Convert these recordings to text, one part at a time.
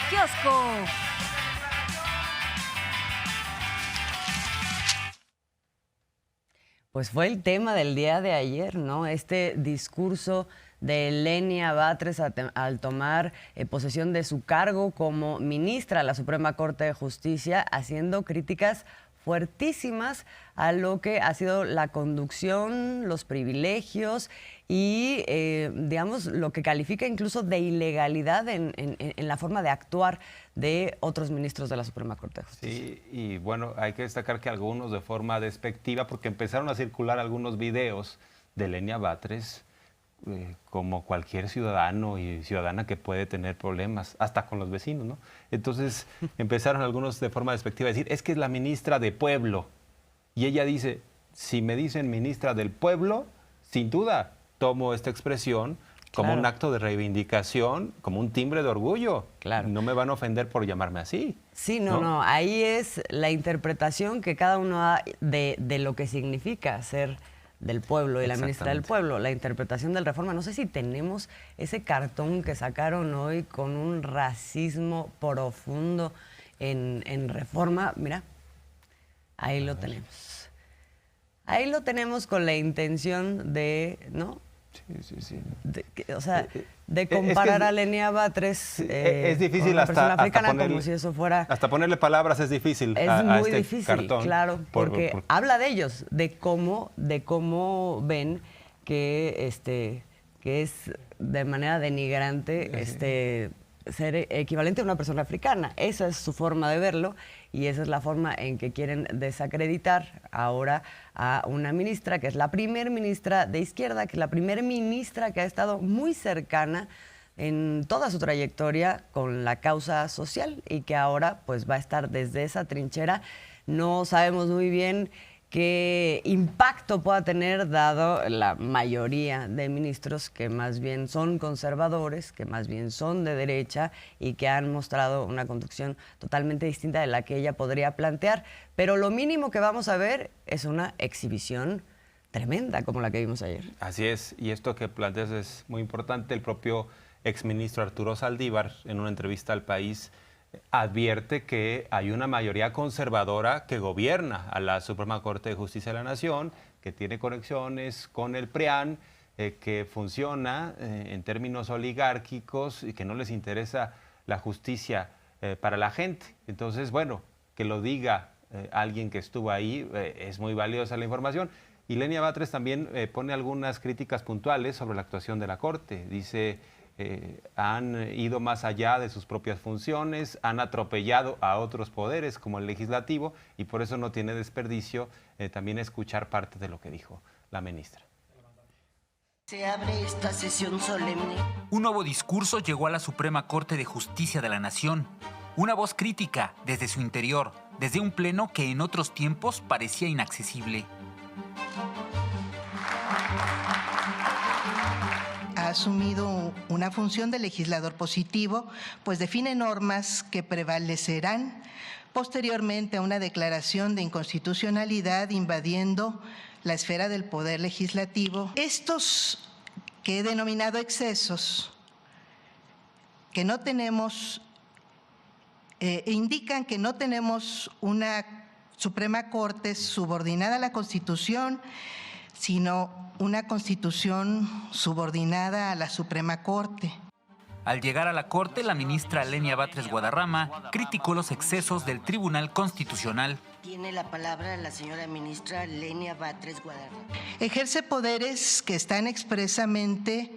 kiosco. Pues fue el tema del día de ayer, ¿no? Este discurso de Lenia Batres al tomar posesión de su cargo como ministra de la Suprema Corte de Justicia, haciendo críticas fuertísimas a lo que ha sido la conducción, los privilegios y, digamos, lo que califica incluso de ilegalidad en la forma de actuar de otros ministros de la Suprema Corte de Justicia. Sí, y bueno, hay que destacar que algunos de forma despectiva, porque empezaron a circular algunos videos de Lenia Batres, como cualquier ciudadano y ciudadana que puede tener problemas, hasta con los vecinos, ¿no? Entonces empezaron algunos de forma despectiva a decir, es que es la ministra de Pueblo. Y ella dice, si me dicen ministra del Pueblo, sin duda tomo esta expresión como un acto de reivindicación, como un timbre de orgullo. Claro. No me van a ofender por llamarme así. Sí, no, ahí es la interpretación que cada uno da de lo que significa ser del pueblo y la ministra del pueblo, la interpretación del Reforma. No sé si tenemos ese cartón que sacaron hoy con un racismo profundo en Reforma. Mira, ahí lo tenemos. Ahí lo tenemos con la intención de, ¿no? Sí. O sea, de comparar a Lenia Batres es difícil con una persona africana ponerle, como si eso fuera... Hasta ponerle palabras es difícil. Es muy este difícil, cartón, claro, porque habla de ellos, de cómo ven que es de manera denigrante ser equivalente a una persona africana. Esa es su forma de verlo y esa es la forma en que quieren desacreditar ahora a una ministra, que es la primer ministra de izquierda, que es la primer ministra que ha estado muy cercana en toda su trayectoria con la causa social y que ahora pues va a estar desde esa trinchera. No sabemos muy bien qué impacto pueda tener, dado la mayoría de ministros que más bien son conservadores, que más bien son de derecha y que han mostrado una conducción totalmente distinta de la que ella podría plantear. Pero lo mínimo que vamos a ver es una exhibición tremenda como la que vimos ayer. Así es, y esto que planteas es muy importante. El propio exministro Arturo Saldívar, en una entrevista al País, advierte que hay una mayoría conservadora que gobierna a la Suprema Corte de Justicia de la Nación, que tiene conexiones con el PRIAN, que funciona en términos oligárquicos y que no les interesa la justicia para la gente. Entonces, bueno, que lo diga alguien que estuvo ahí, es muy valiosa la información. Y Lenia Batres también pone algunas críticas puntuales sobre la actuación de la Corte. Dice... han ido más allá de sus propias funciones, han atropellado a otros poderes como el legislativo y por eso no tiene desperdicio también escuchar parte de lo que dijo la ministra. Se abre esta sesión solemne. Un nuevo discurso llegó a la Suprema Corte de Justicia de la Nación. Una voz crítica desde su interior, desde un pleno que en otros tiempos parecía inaccesible. Ha asumido una función de legislador positivo, pues define normas que prevalecerán posteriormente a una declaración de inconstitucionalidad invadiendo la esfera del poder legislativo. Estos que he denominado excesos, que no tenemos, indican que no tenemos una Suprema Corte subordinada a la Constitución, sino una Constitución subordinada a la Suprema Corte. Al llegar a la Corte, la ministra Lenia Batres Guadarrama criticó los excesos del Tribunal Constitucional. Tiene la palabra la señora ministra Lenia Batres Guadarrama. Ejerce poderes que están expresamente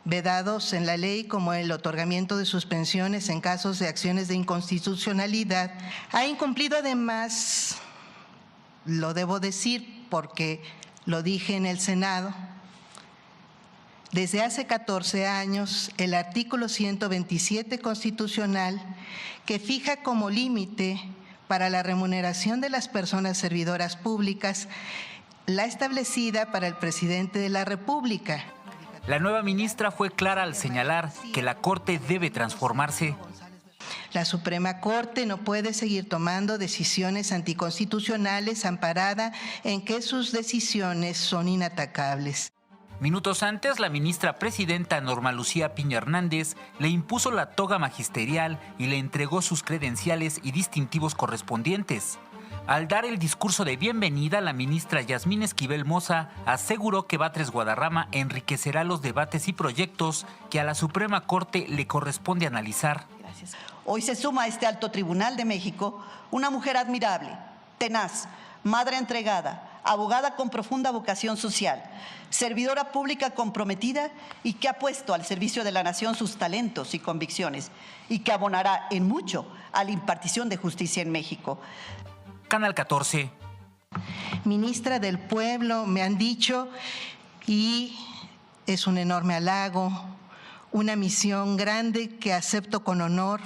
vedados en la ley, como el otorgamiento de suspensiones en casos de acciones de inconstitucionalidad. Ha incumplido además, lo debo decir porque lo dije en el Senado, desde hace 14 años el artículo 127 constitucional que fija como límite para la remuneración de las personas servidoras públicas la establecida para el presidente de la República. La nueva ministra fue clara al señalar que la Corte debe transformarse. La Suprema Corte no puede seguir tomando decisiones anticonstitucionales amparada en que sus decisiones son inatacables. Minutos antes, la ministra presidenta Norma Lucía Piña Hernández le impuso la toga magisterial y le entregó sus credenciales y distintivos correspondientes. Al dar el discurso de bienvenida, la ministra Yasmín Esquivel Moza aseguró que Batres Guadarrama enriquecerá los debates y proyectos que a la Suprema Corte le corresponde analizar. Gracias. Hoy se suma a este alto tribunal de México una mujer admirable, tenaz, madre entregada, abogada con profunda vocación social, servidora pública comprometida y que ha puesto al servicio de la nación sus talentos y convicciones y que abonará en mucho a la impartición de justicia en México. Canal 14. Ministra del Pueblo, me han dicho, y es un enorme halago, una misión grande que acepto con honor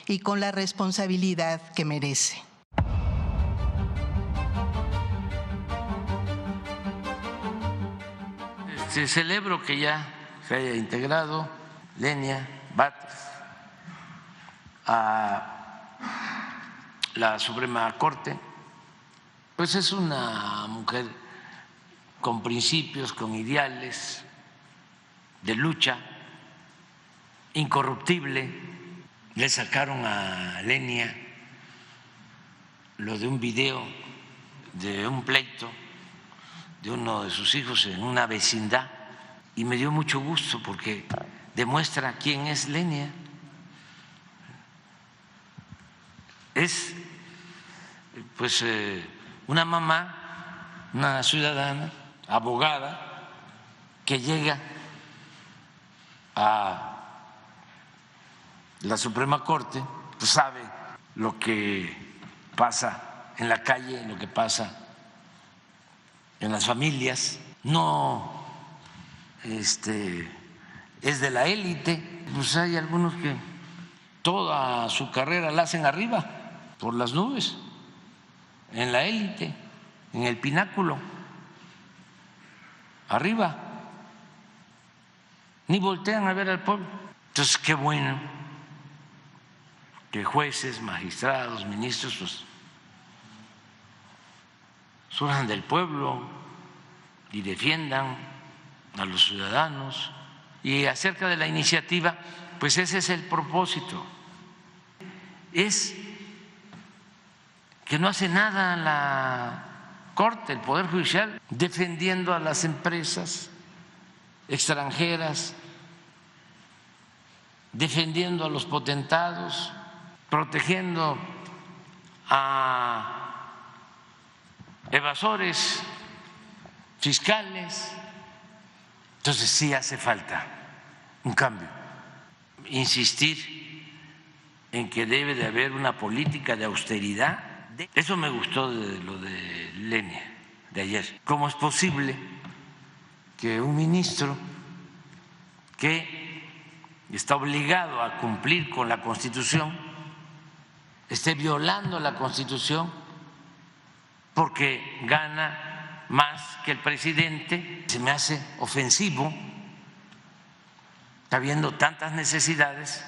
y con la responsabilidad que merece. Celebro que ya se haya integrado Lenia Batres a la Suprema Corte. Pues es una mujer con principios, con ideales de lucha, incorruptible. Le sacaron a Lenia lo de un video de un pleito de uno de sus hijos en una vecindad y me dio mucho gusto porque demuestra quién es Lenia. Es pues una mamá, una ciudadana, abogada, que llega a la Suprema Corte, pues sabe lo que pasa en la calle, lo que pasa en las familias, no es de la élite, pues hay algunos que toda su carrera la hacen arriba, por las nubes, en la élite, en el pináculo, arriba, ni voltean a ver al pueblo. Entonces, qué bueno que jueces, magistrados, ministros, pues, surjan del pueblo y defiendan a los ciudadanos. Y acerca de la iniciativa, pues ese es el propósito. Es que no hace nada la Corte, el Poder Judicial, defendiendo a las empresas extranjeras, defendiendo a los potentados, protegiendo a evasores fiscales. Entonces sí hace falta un cambio, insistir en que debe de haber una política de austeridad. Eso me gustó de lo de Lenia de ayer. ¿Cómo es posible que un ministro que está obligado a cumplir con la Constitución esté violando la Constitución porque gana más que el presidente? Se me hace ofensivo, habiendo tantas necesidades,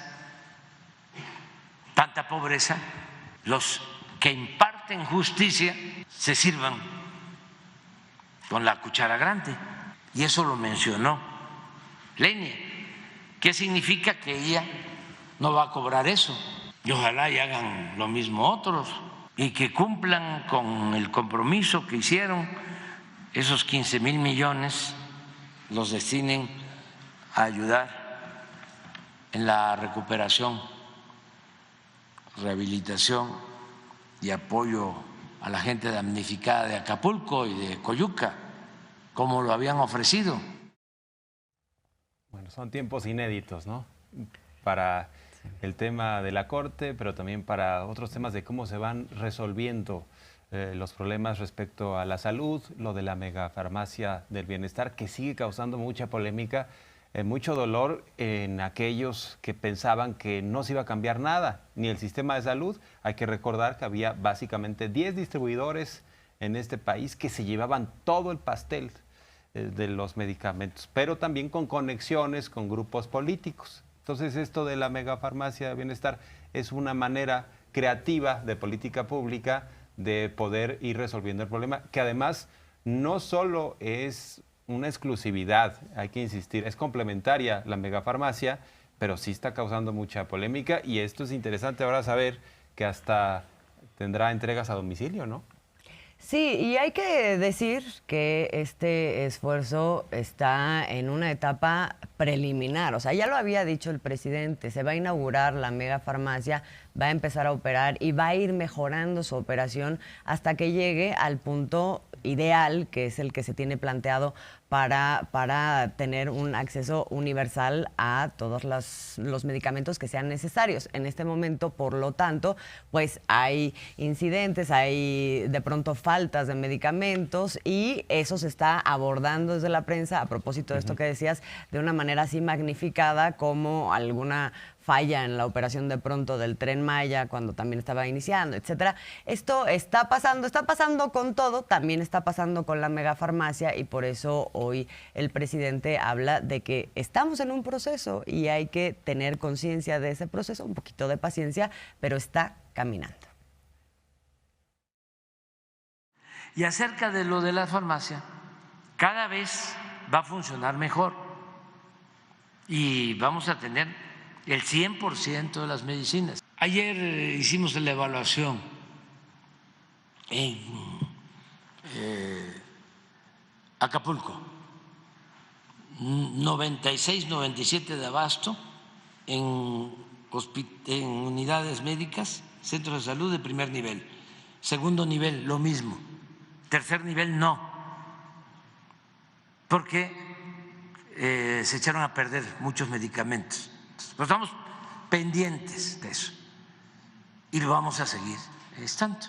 tanta pobreza, los que imparten justicia se sirvan con la cuchara grande. Y eso lo mencionó Lenia. ¿Qué significa? Que ella no va a cobrar eso. Y ojalá y hagan lo mismo otros y que cumplan con el compromiso que hicieron. Esos 15,000 millones los destinen a ayudar en la recuperación, rehabilitación y apoyo a la gente damnificada de Acapulco y de Coyuca, como lo habían ofrecido. Bueno, son tiempos inéditos, ¿no? Para el tema de la Corte, pero también para otros temas de cómo se van resolviendo los problemas respecto a la salud, lo de la megafarmacia del bienestar, que sigue causando mucha polémica, mucho dolor en aquellos que pensaban que no se iba a cambiar nada, ni el sistema de salud. Hay que recordar que había básicamente 10 distribuidores en este país que se llevaban todo el pastel de los medicamentos, pero también con conexiones con grupos políticos. Entonces, esto de la megafarmacia de bienestar es una manera creativa de política pública de poder ir resolviendo el problema, que además no solo es una exclusividad, hay que insistir, es complementaria la megafarmacia, pero sí está causando mucha polémica y esto es interesante ahora saber que hasta tendrá entregas a domicilio, ¿no? Sí, y hay que decir que este esfuerzo está en una etapa preliminar. O sea, ya lo había dicho el presidente, se va a inaugurar la megafarmacia, va a empezar a operar y va a ir mejorando su operación hasta que llegue al punto ideal, que es el que se tiene planteado para tener un acceso universal a todos los medicamentos que sean necesarios. En este momento, por lo tanto, pues hay incidentes, hay de pronto faltas de medicamentos y eso se está abordando desde la prensa, a propósito de esto que decías, de una manera así magnificada como alguna falla en la operación de pronto del Tren Maya cuando también estaba iniciando, etcétera. Esto está pasando con todo, también está pasando con la megafarmacia y por eso hoy el presidente habla de que estamos en un proceso y hay que tener conciencia de ese proceso, un poquito de paciencia, pero está caminando. Y acerca de lo de la farmacia, cada vez va a funcionar mejor y vamos a tener el 100% de las medicinas. Ayer hicimos la evaluación en Acapulco, 96, 97 de abasto en unidades médicas, centros de salud de primer nivel. Segundo nivel, lo mismo. Tercer nivel, no, porque se echaron a perder muchos medicamentos. Pero estamos pendientes de eso y lo vamos a seguir estando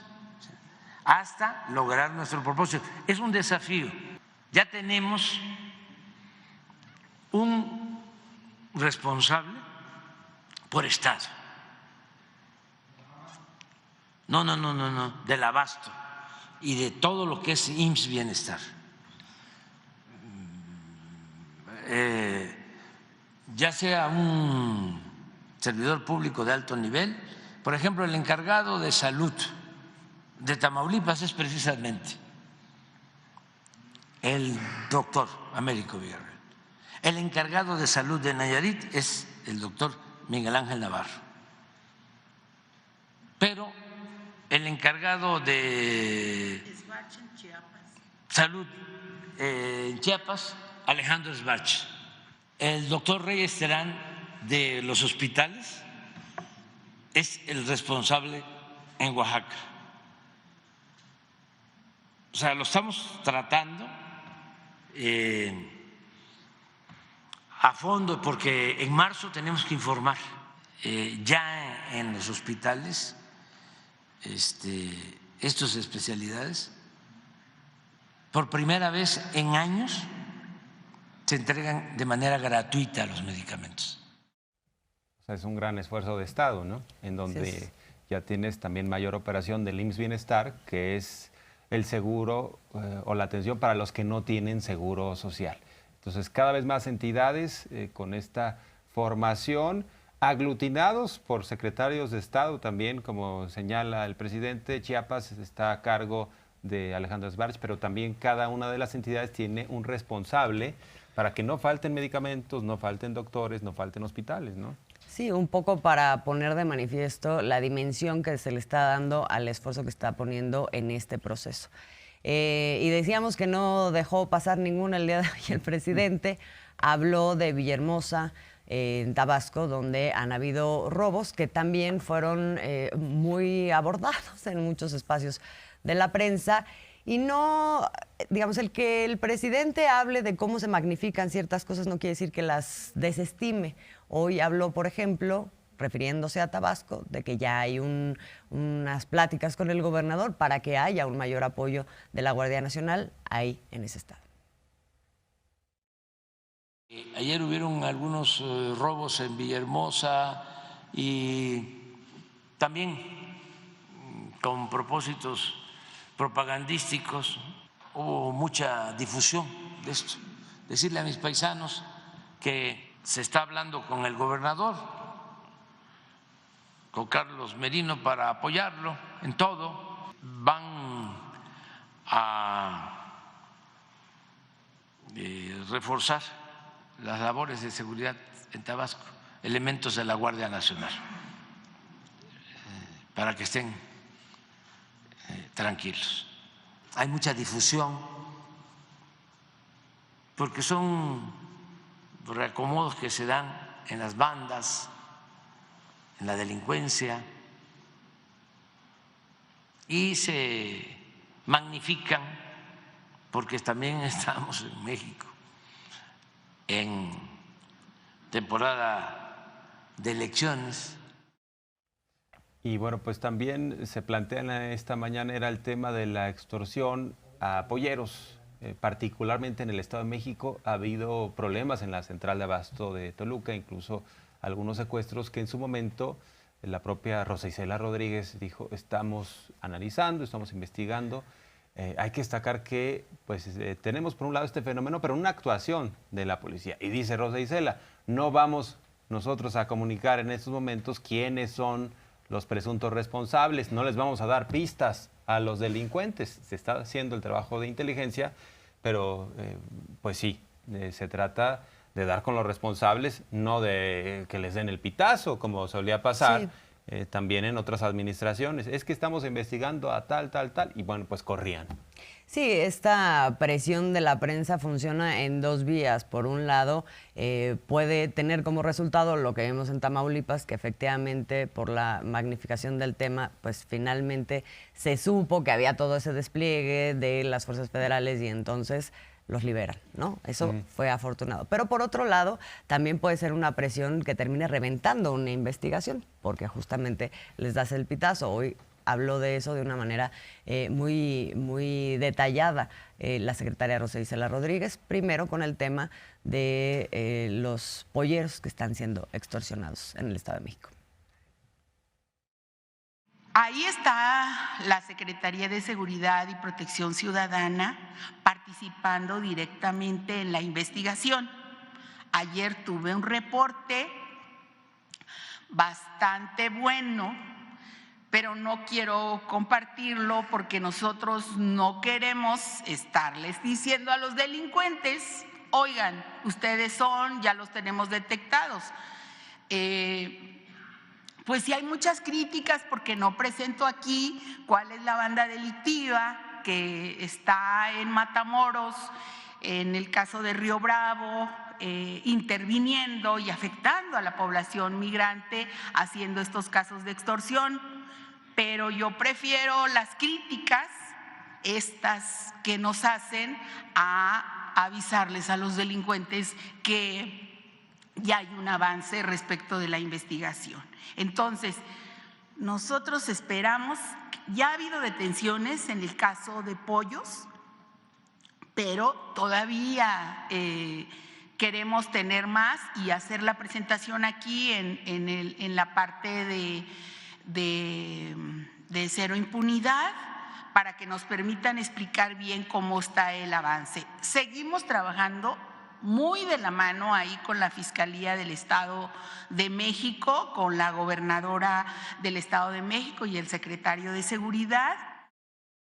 hasta lograr nuestro propósito. Es un desafío. Ya tenemos un responsable por estado. No, del abasto y de todo lo que es IMSS Bienestar. Ya sea un servidor público de alto nivel, por ejemplo, el encargado de salud de Tamaulipas es precisamente el doctor Américo Villarreal. El encargado de salud de Nayarit es el doctor Miguel Ángel Navarro. Pero el encargado de salud en Chiapas, Alejandro Esbach. El doctor Reyes Terán de los hospitales es el responsable en Oaxaca. O sea, lo estamos tratando a fondo porque en marzo tenemos que informar ya en los hospitales estas especialidades. Por primera vez en años se entregan de manera gratuita los medicamentos. O sea, es un gran esfuerzo de Estado, ¿no? En donde ya tienes también mayor operación del IMSS Bienestar, que es el seguro o la atención para los que no tienen seguro social. Entonces, cada vez más entidades con esta formación, aglutinados por secretarios de Estado también, como señala el presidente. Chiapas está a cargo de Alejandro Esbach, pero también cada una de las entidades tiene un responsable para que no falten medicamentos, no falten doctores, no falten hospitales, ¿no? Sí, un poco para poner de manifiesto la dimensión que se le está dando al esfuerzo que está poniendo en este proceso. Y decíamos que no dejó pasar ninguna el día de hoy el presidente. Habló de Villahermosa, en Tabasco, donde han habido robos que también fueron muy abordados en muchos espacios de la prensa. Y no, digamos, el que el presidente hable de cómo se magnifican ciertas cosas no quiere decir que las desestime. Hoy habló, por ejemplo, refiriéndose a Tabasco, de que ya hay unas pláticas con el gobernador para que haya un mayor apoyo de la Guardia Nacional ahí en ese estado. Ayer hubieron algunos robos en Villahermosa y también con propósitos propagandísticos hubo mucha difusión de esto. Decirle a mis paisanos que se está hablando con el gobernador, con Carlos Merino, para apoyarlo en todo. Van a reforzar las labores de seguridad en Tabasco, elementos de la Guardia Nacional, para que estén tranquilos. Hay mucha difusión porque son reacomodos que se dan en las bandas, en la delincuencia, y se magnifican porque también estamos en México en temporada de elecciones. Y bueno, pues también se plantea esta mañana era el tema de la extorsión a polleros, particularmente en el Estado de México. Ha habido problemas en la central de abasto de Toluca, incluso algunos secuestros que en su momento la propia Rosa Isela Rodríguez dijo: estamos analizando, estamos investigando. Hay que destacar que pues, tenemos por un lado este fenómeno, pero una actuación de la policía. Y dice Rosa Isela: no vamos nosotros a comunicar en estos momentos quiénes son los presuntos responsables, no les vamos a dar pistas a los delincuentes. Se está haciendo el trabajo de inteligencia, pero pues sí, se trata de dar con los responsables, no de que les den el pitazo, como solía pasar. Sí. También en otras administraciones. Es que estamos investigando a tal, y bueno, pues corrían. Sí, esta presión de la prensa funciona en dos vías. Por un lado, puede tener como resultado lo que vimos en Tamaulipas, que efectivamente por la magnificación del tema, pues finalmente se supo que había todo ese despliegue de las fuerzas federales y entonces los liberan, ¿no? Eso fue afortunado. Pero por otro lado, también puede ser una presión que termine reventando una investigación, porque justamente les das el pitazo. Hoy habló de eso de una manera muy detallada la secretaria Rosa Isela Rodríguez, primero con el tema de los polleros que están siendo extorsionados en el Estado de México. Ahí está la Secretaría de Seguridad y Protección Ciudadana participando directamente en la investigación. Ayer tuve un reporte bastante bueno, pero no quiero compartirlo porque nosotros no queremos estarles diciendo a los delincuentes: oigan, ustedes ya los tenemos detectados. Pues sí hay muchas críticas porque no presento aquí cuál es la banda delictiva que está en Matamoros, en el caso de Río Bravo, interviniendo y afectando a la población migrante, haciendo estos casos de extorsión. Pero yo prefiero las críticas, estas que nos hacen, a avisarles a los delincuentes que ya hay un avance respecto de la investigación. Entonces, nosotros esperamos, ya ha habido detenciones en el caso de pollos, pero todavía queremos tener más y hacer la presentación aquí en la parte de cero impunidad, para que nos permitan explicar bien cómo está el avance. Seguimos trabajando muy de la mano ahí con la Fiscalía del Estado de México, con la gobernadora del Estado de México y el secretario de Seguridad,